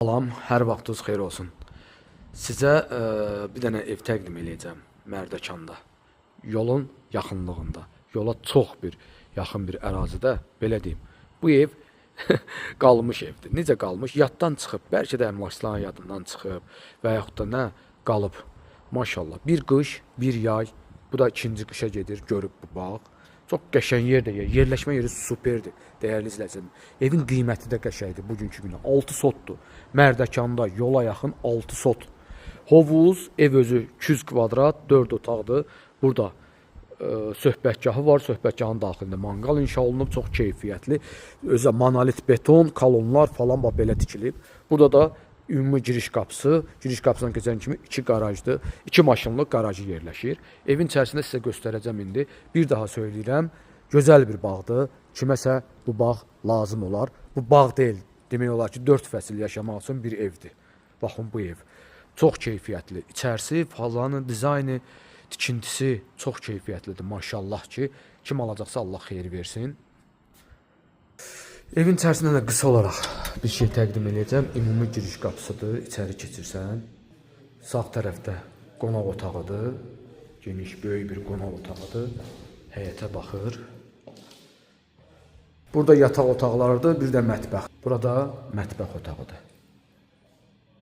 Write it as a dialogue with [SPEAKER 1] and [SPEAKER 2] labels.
[SPEAKER 1] Salam, hər vaxtınız xeyir olsun. Sizə bir dənə ev təqdim edəcəm Mərdəkanda. Yolun yaxınlığında, yola çox bir yaxın bir ərazidə, belə deyim. Bu ev qalmış evdir. Necə qalmış? Yaddan çıxıb, bəlkə də əmlakçıların yadından çıxıb və yaxud da nə qalıb. Maşallah. Bir qış, bir yay, bu da ikinci qışa gedir, görüb bu bağ. Çox qəşəng yerdir. Yerləşmə yeri superdir. Dəyərli izləyicilər. Evin qiyməti də qəşəngdir bugünkü günə. 6 sotdur. Mərdəkanda yola yaxın 6 sot. Hovuz, ev özü 200 kvadrat, 4 otaqdır. Burada söhbətgahı var. Söhbətgahın daxilində manqal inşa olunub, çox keyfiyyətli. Özə monolit beton, kolonlar falan belə tikilib. Burada da ümumi giriş qapısı, giriş qapısından keçən kimi 2 qarajdır. 2 maşınlıq qarajı yerləşir. Evin içərisində sizə göstərəcəm indi. Bir daha söyləyirəm, gözəl bir bağdır. Kiməsə bu bağ lazım olar. Bu bağ deyil, demək olar ki, 4 fəsil yaşamaq üçün bir evdir. Baxın bu ev. Çox keyfiyyətli. İçərisi, falanı, dizaynı, tikintisi çox keyfiyyətlidir. Maşallah ki, kim alacaqsa Allah xeyir versin. Evin içərisində də qısa olaraq bir şey təqdim edəcəm. Ümumi giriş qapısıdır. İçəri keçirsən. Sağ tərəfdə qonaq otağıdır. Geniş, böyük bir qonaq otağıdır. Həyətə baxır. Burada yataq otaqlarıdır, bir də mətbəx. Burada mətbəx otağıdır.